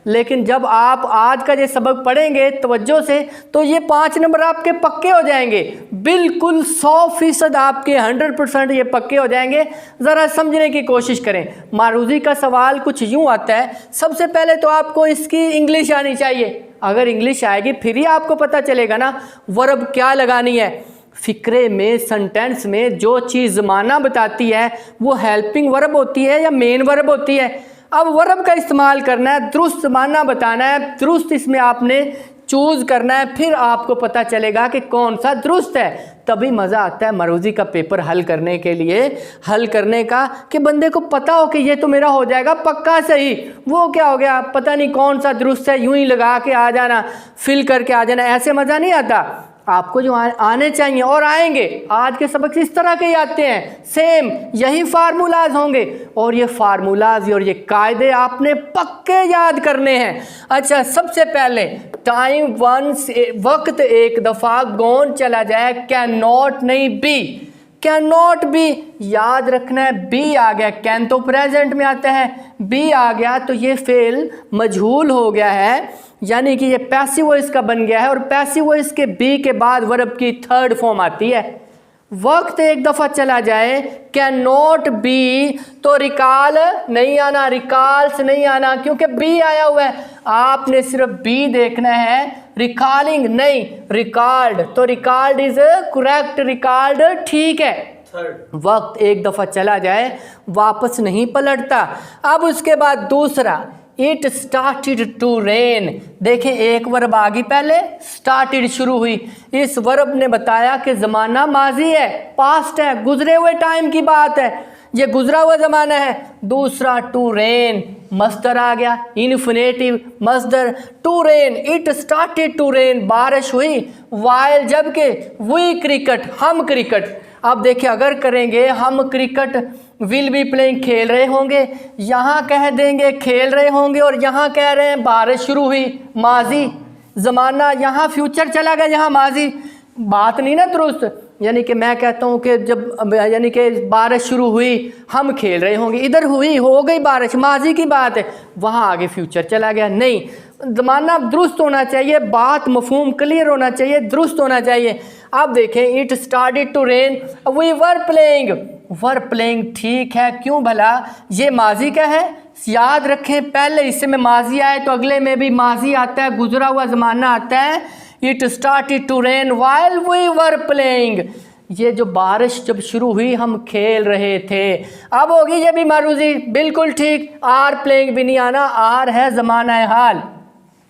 लेकिन जब आप आज का ये सबक पढ़ेंगे तवज्जो से तो ये 5 नंबर आपके पक्के हो जाएंगे, बिल्कुल 100% आपके 100% ये पक्के हो जाएंगे। ज़रा समझने की कोशिश करें। मारूजी का सवाल कुछ यूँ आता है, सबसे पहले तो आपको इसकी इंग्लिश आनी चाहिए। अगर इंग्लिश आएगी फिर ही आपको पता चलेगा ना वर्ब क्या लगानी है। फ़िक्रे में, सेंटेंस में जो चीज़ ज़माना बताती है वो हेल्पिंग वर्ब होती है या मेन वर्ब होती है। अब वर्ब का इस्तेमाल करना है, दुरुस्त ज़माना बताना है, दुरुस्त इसमें आपने चूज़ करना है, फिर आपको पता चलेगा कि कौन सा दुरुस्त है। तभी मज़ा आता है मारूजी का पेपर हल करने के लिए, हल करने का कि बंदे को पता हो कि ये तो मेरा हो जाएगा पक्का सही। वो क्या हो गया पता नहीं कौन सा दुरुस्त है, यूं ही लगा के आ जाना, फिल करके आ जाना, ऐसे मज़ा नहीं आता। आपको जो आने चाहिए और आएंगे, आज के सबक इस तरह के ही आते हैं, सेम यही फार्मूलाज होंगे और ये फार्मूलाज और ये कायदे आपने पक्के याद करने हैं। अच्छा, सबसे पहले टाइम वंस, वक्त एक दफ़ा गॉन चला जाए, कैन नॉट नहीं बी, कैन नॉट बी याद रखना है। बी आ गया, कैन तो प्रेजेंट में आता है, बी आ गया तो ये फेल मजहूल हो गया है, यानी कि ये पैसिव वॉइस का बन गया है और पैसिव वॉइस के बी के बाद वर्ब की थर्ड फॉर्म आती है। वक्त एक दफ़ा चला जाए, कैन नॉट बी तो रिकॉल नहीं आना, रिकॉल्स नहीं आना, क्योंकि बी आया हुआ है। आपने सिर्फ बी देखना है, रिकॉलिंग नहीं, रिकॉल्ड। तो रिकॉल्ड इज करेक्ट, रिकॉल्ड ठीक है। वक्त एक दफ़ा चला जाए वापस नहीं पलटता। अब उसके बाद दूसरा, इट स्टार्टेड टू रेन। देखें एक वर्ब आ गई पहले, स्टार्टेड शुरू हुई। इस वर्ब ने बताया कि ज़माना माजी है, पास्ट है, गुजरे हुए टाइम की बात है, ये गुजरा हुआ ज़माना है। दूसरा टू रेन, मस्दर आ गया, इन्फिनेटिव मस्दर, to rain, it started to rain, बारिश हुई। वाइल जबकि, वी क्रिकेट, हम क्रिकेट। अब देखिए अगर करेंगे हम क्रिकेट, विल बी प्लेइंग खेल रहे होंगे, यहाँ कह देंगे खेल रहे होंगे और यहाँ कह रहे हैं बारिश शुरू हुई, माजी ज़माना, यहाँ फ्यूचर चला गया, यहाँ माजी, बात नहीं ना दुरुस्त। यानी कि मैं कहता हूँ कि जब यानी कि बारिश शुरू हुई हम खेल रहे होंगे, इधर हुई हो गई बारिश, माजी की बात है, वहाँ आगे फ्यूचर चला गया। नहीं, ज़माना दुरुस्त होना चाहिए, बात मफहूम क्लियर होना चाहिए, दुरुस्त होना चाहिए। अब देखें, it started to rain, we were playing, were playing ठीक है, क्यों भला, ये माजी का है। याद रखें पहले हिस्से में माजी आए तो अगले में भी माजी आता है, गुजरा हुआ ज़माना आता है। It started to rain while we were playing, ये जो बारिश जब शुरू हुई हम खेल रहे थे। अब होगी ये भी मारूजी, बिल्कुल ठीक, आर प्लेइंग भी नहीं आना, आर है ज़माना है हाल।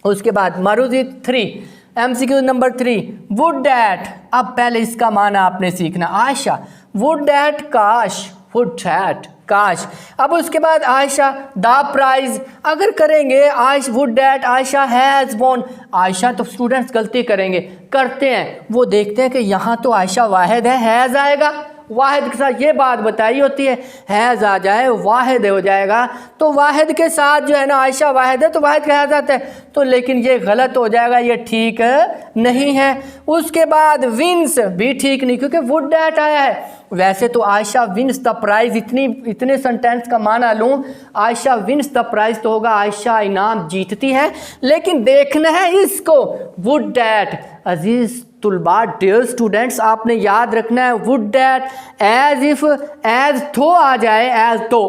उसके बाद मारूजी 3, MCQ नंबर 3, वुड डैट। अब पहले इसका माना आपने सीखना, आयशा, वुड डैट काश, वुड डैट काश। अब उसके बाद आयशा द प्राइज, अगर करेंगे Ayesha would that Ayesha has won, Ayesha तो स्टूडेंट्स गलती करेंगे, करते हैं, वो देखते हैं कि यहाँ तो आयशा वाहिद है, हैज़ आएगा, वाहिद के साथ ये बात बताई होती है, हैज़ आ जाए वाहिद हो जाएगा, तो वाहिद के साथ जो है ना आयशा वाहिद है तो वाहिद का हैज़ आता है, तो लेकिन ये गलत हो जाएगा, ये ठीक नहीं है। उसके बाद विंस भी ठीक नहीं, क्योंकि वुड डैट आया है। वैसे तो आयशा विंस द प्राइज़, इतने सेंटेंस का माना लूँ, आयशा विंस द प्राइज़ तो होगा आयशा इनाम जीतती है, लेकिन देखना है इसको, वुड डैट। अजीज़ तुलबा, डियर स्टूडेंट्स, आपने याद रखना है would that as if, as though आ जाए, as though,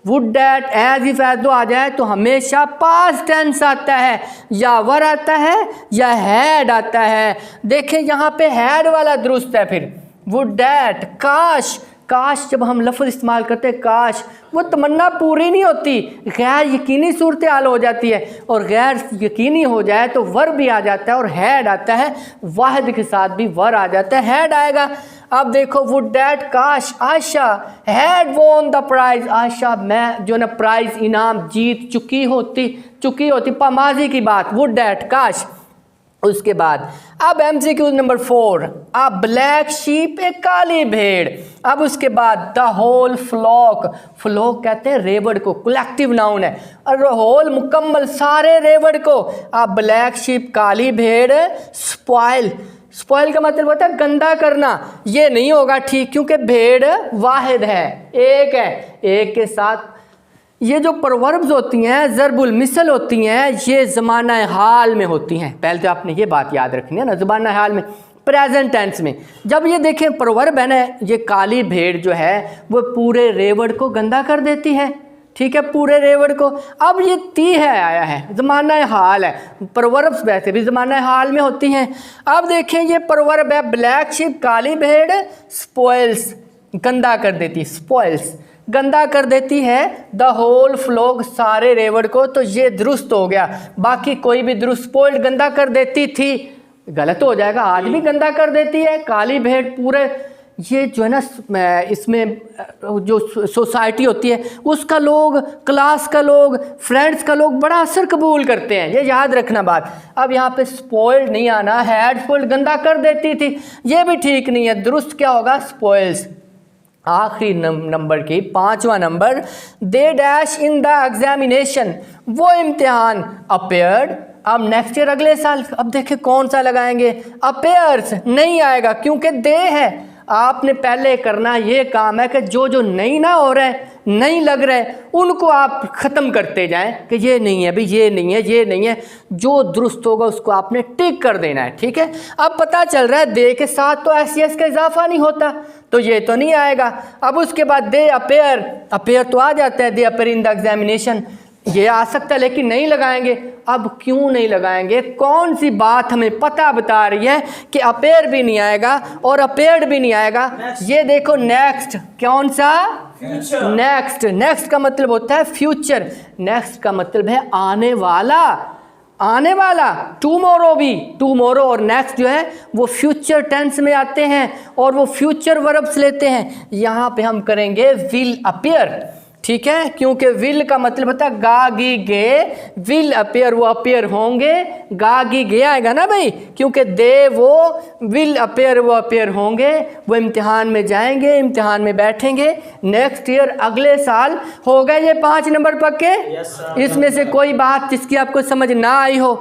would that as if as though आ जाए तो हमेशा पास्ट टेंस आता है, या वर आता है या हैड आता है। देखें यहाँ पे हैड वाला दुरुस्त है। फिर वुड डैट, काश, काश जब हम लफ्ज़ इस्तेमाल करते हैं काश, वो तमन्ना पूरी नहीं होती, गैर यकीनी सूरत हाल हो जाती है, और गैर यकीनी हो जाए तो वर भी आ जाता है और हैड आता है, वाहिद के साथ भी वर आ जाता है, हैड आएगा। अब देखो वुड डैट काश Ayesha had won the prize, Ayesha मैं जो ना प्राइज़ इनाम जीत चुकी होती, माजी की बात, वुड डैट काश। उसके बाद अब MCQ नंबर 4, अ ब्लैक शीप, एक काली भेड़। अब उसके बाद द होल फ्लॉक, फ्लॉक कहते हैं रेवड़ को, कलेक्टिव नाउन है, और होल मुकम्मल सारे रेवड़ को। अ ब्लैक शीप काली भेड़, स्पॉइल, स्पॉइल का मतलब होता है गंदा करना, ये नहीं होगा ठीक, क्योंकि भेड़ वाहिद है, एक है, एक के साथ ये जो प्रोवर्ब्स होती हैं, ज़रबुल मिसल होती हैं, ये ज़माना हाल में होती हैं। पहले तो आपने ये बात याद रखनी है ना, ज़माना हाल में, प्रेजेंट टेंस में। जब ये देखें प्रोवर्ब है ना, ये काली भेड़ जो है वो पूरे रेवड़ को गंदा कर देती है, ठीक है, पूरे रेवड़ को। अब ये ती है आया है, ज़माना हाल है। प्रोवर्ब्स वैसे भी ज़माना हाल में होती हैं। अब देखें ये प्रोवर्ब है, ब्लैक शिप काली भेड़ स्पॉइल्स, गंदा कर देती, स्पॉइल्स गंदा कर देती है, द होल फ्लोक, सारे रेवड़ को। तो ये दुरुस्त हो गया, बाकी कोई भी दुरुस्त, स्पॉइल्ड गंदा कर देती थी, गलत हो जाएगा, आज भी गंदा कर देती है काली भेड़ पूरे। ये जो है ना, इसमें जो सोसाइटी होती है उसका लोग, क्लास का लोग, फ्रेंड्स का लोग बड़ा असर कबूल करते हैं, ये याद रखना बात। अब यहाँ पे स्पॉइल्ड नहीं आना, हैड स्पॉइल्ड गंदा कर देती थी, ये भी ठीक नहीं है, दुरुस्त क्या होगा, स्पॉइल्स। आखिरी नंबर की 5वां number, they dash in the examination, वो इम्तिहान, अपेयर्ड, अब नेक्स्ट ईयर अगले साल। अब देखें कौन सा लगाएंगे, अपेयर्स नहीं आएगा क्योंकि दे है। आपने पहले करना ये काम है कि जो जो नहीं ना हो रहा है, नहीं लग रहा है, उनको आप ख़त्म करते जाएं कि ये नहीं है भाई, ये नहीं है, ये नहीं है, जो दुरुस्त होगा उसको आपने टिक कर देना है, ठीक है। अब पता चल रहा है दे के साथ तो एस का इजाफा नहीं होता, तो ये तो नहीं आएगा। अब उसके बाद दे अपेयर, अपेयर तो आ जाता है, दे अपेयर इन द एग्जामिनेशन, ये आ सकता है, लेकिन नहीं लगाएंगे। अब क्यों नहीं लगाएंगे, कौन सी बात हमें पता बता रही है कि अपेयर भी नहीं आएगा और अपेयर्ड भी नहीं आएगा। ये देखो नेक्स्ट, कौन सा, नेक्स्ट। नेक्स्ट का मतलब होता है फ्यूचर, नेक्स्ट का मतलब है आने वाला, आने वाला, टुमारो भी, टुमारो और नेक्स्ट जो है वो फ्यूचर टेंस में आते हैं और वो फ्यूचर वर्ब्स लेते हैं। यहाँ पे हम करेंगे विल अपेयर, ठीक है, क्योंकि विल का मतलब होता है गा गी गे, विल अपेयर वो अपेयर होंगे, गा गी गे आएगा ना भाई, क्योंकि दे वो, विल अपेयर वो अपेयर होंगे, वो इम्तिहान में जाएंगे, इम्तिहान में बैठेंगे नेक्स्ट ईयर, अगले साल। हो गए ये 5 नंबर पक्के। इसमें से कोई बात जिसकी आपको समझ ना आई हो